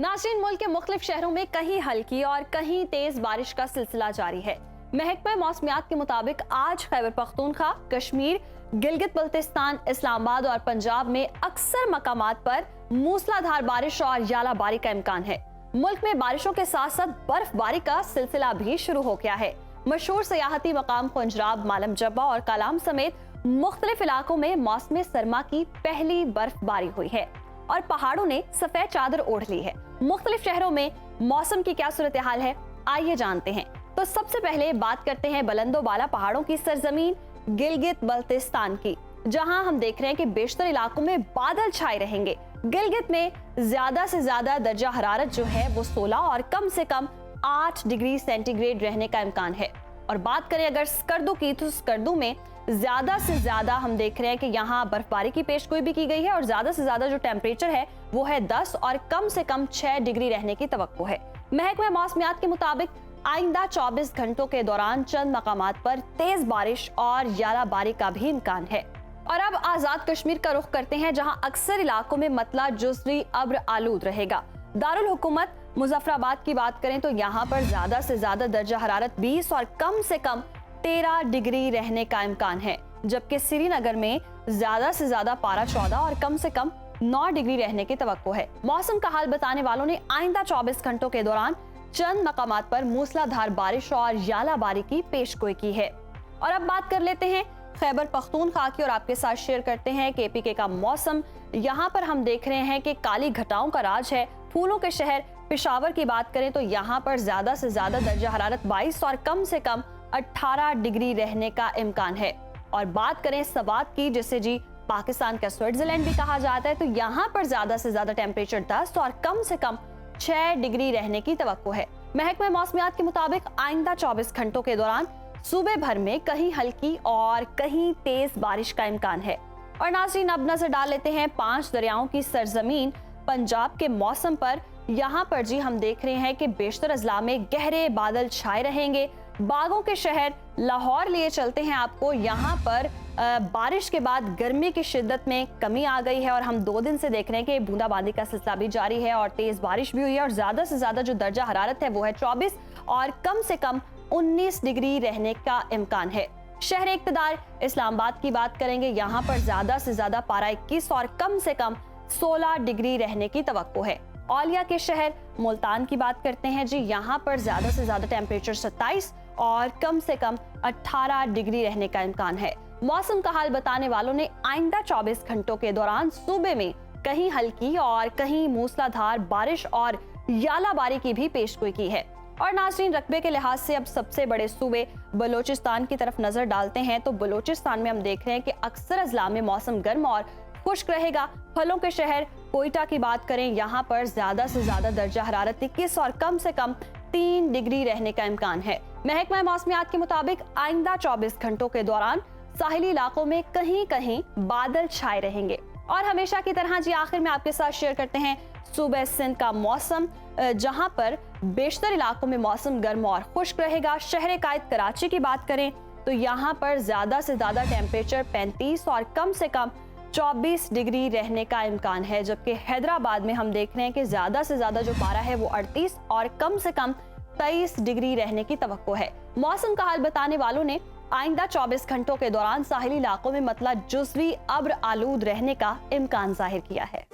नाज़रीन, मुल्क के मुख्तलिफ शहरों में कहीं हल्की और कहीं तेज बारिश का सिलसिला जारी है। महकमा मौसमियात के मुताबिक आज खैबर पख्तूनख्वा, कश्मीर, गिलगित बल्तिस्तान, इस्लामाबाद और पंजाब में अक्सर मकामात पर मूसलाधार बारिश और यालाबारी का इम्कान है। मुल्क में बारिशों के साथ साथ बर्फबारी का सिलसिला भी शुरू हो गया है। मशहूर सियाहती मकाम खुंजराब, मालम जब्बा और कलाम समेत मुख्तलिफ इलाकों में मौसम सरमा की पहली बर्फबारी हुई है और पहाड़ों ने सफेद चादर ओढ़ ली है। मुख्तलिफ शहरों में मौसम की क्या सूरत हाल है, आइए जानते हैं। तो सबसे पहले बात करते हैं बुलंदो बाला पहाड़ों की सरजमीन गिलगित बल्तिस्तान की, जहां हम देख रहे हैं कि बेशतर इलाकों में बादल छाए रहेंगे। गिलगित में ज्यादा से ज्यादा दर्जा हरारत जो है वो 16 और कम से कम 8 डिग्री सेंटीग्रेड रहने का इम्कान है। और बात करें अगर स्कर्दू की, तो स्कर्दू में ज्यादा से ज्यादा हम देख रहे हैं कि यहाँ बर्फबारी की पेशगोई भी की गई है और ज्यादा से ज्यादा जो टेम्परेचर है वो है 10 और कम से कम 6 डिग्री रहने की तवक्को है। महकमा मौसमियात के मुताबिक आइंदा 24 घंटों के दौरान चंद मकामात पर तेज बारिश और यालाबारी का भी इम्कान है। और अब आजाद कश्मीर का रुख करते हैं, जहां अक्सर इलाकों में मतला जुज़वी अब्र आलूद रहेगा। दारुल हुकूमत मुजफ्फराबाद की बात करें तो यहाँ पर ज्यादा से ज्यादा दर्जा हरारत 20 और कम से कम 13 डिग्री रहने का इम्कान है, जबकि श्रीनगर में ज्यादा से ज्यादा पारा 14 और कम से कम 9 डिग्री रहने की तवक्को है। मौसम का हाल बताने वालों ने आइंदा 24 घंटों के दौरान चंद मकामात पर मूसलाधार बारिश और यालाबारी की पेशगोई की है। और अब बात कर लेते हैं खैबर पख्तूनख्वा की और आपके साथ शेयर करते हैं केपीके का मौसम। यहाँ पर हम देख रहे हैं कि काली घटाओं का राज है। फूलों के शहर पेशावर की बात करें तो यहाँ पर ज्यादा से ज्यादा दर्जा हरारत 22 और कम से कम 18 डिग्री रहने का इम्कान है। और बात करें सवात की, जिसे जी पाकिस्तान का स्विट्जरलैंड भी कहा जाता है, तो यहाँ पर ज्यादा से ज्यादा टेम्परेचर 10 और कम से कम 6 डिग्री रहने की तवक्को है। महकमा मौसमियात के मुताबिक आइंदा 24 घंटों के दौरान सूबे भर में कहीं हल्की और कहीं तेज बारिश का इम्कान है। और नाज़रीन, अब नजर डाल लेते हैं 5 दरियाओं की सरजमीन पंजाब के मौसम पर। यहाँ पर जी हम देख रहे हैं कि बेशतर अजला में गहरे बादल छाए रहेंगे। बागों के शहर लाहौर लिए चलते हैं आपको। यहाँ पर बारिश के बाद गर्मी की शिद्दत में कमी आ गई है और हम 2 दिन से देख रहे हैं कि बूंदाबांदी का सिलसिला भी जारी है और तेज बारिश भी हुई है। और ज्यादा से ज्यादा जो दर्जा हरारत है वो है 24 और कम से कम 19 डिग्री रहने का इम्कान है। शहर इक्तदार इस्लामाबाद की बात करेंगे, यहाँ पर ज्यादा से ज्यादा पारा 21 और कम से कम 16 डिग्री रहने की तवक्को है। औलिया के शहर मुल्तान की बात करते हैं जी, यहाँ पर ज्यादा से ज्यादा टेम्परेचर 27 और कम से कम 18 डिग्री रहने का इम्कान है। मौसम का हाल बताने वालों ने आइंदा 24 घंटों के दौरान सूबे में कहीं हल्की और कहीं मूसलाधार बारिश और यालाबारी की भी पेशगोई की है। और नाज़रीन, रकबे के लिहाज से अब सबसे बड़े सूबे बलोचिस्तान की तरफ नजर डालते हैं तो बलोचिस्तान में हम देख रहे हैं कि अक्सर अजला में मौसम गर्म और खुश्क रहेगा। फलों के शहर कोयटा की बात करें, यहाँ पर ज्यादा से ज्यादा दर्जा हरारत 21 और कम से कम 3 डिग्री रहने का इम्कान है। महकमा मौसमियात के मुताबिक आइंदा 24 घंटों के दौरान साहिली इलाकों में कहीं कहीं बादल छाए रहेंगे। और हमेशा की तरह जी आखिर में आपके साथ शेयर करते हैं सूबे सिंध का मौसम, जहां पर बेशतर इलाकों में मौसम गर्म और खुश्क रहेगा। शहर कायद कराची की बात करें तो यहाँ पर ज्यादा से ज्यादा टेम्परेचर 35 और कम से कम 24 डिग्री रहने का इम्कान है, jabki हैदराबाद में हम देख रहे हैं कि ज्यादा से ज्यादा जो पारा है वो 38 और कम से कम 23 डिग्री रहने की तवक्को है। मौसम का हाल बताने वालों ने आइंदा 24 घंटों के दौरान साहिली इलाकों में मतला जुज़वी अब्र आलूद रहने का इम्कान जाहिर किया है।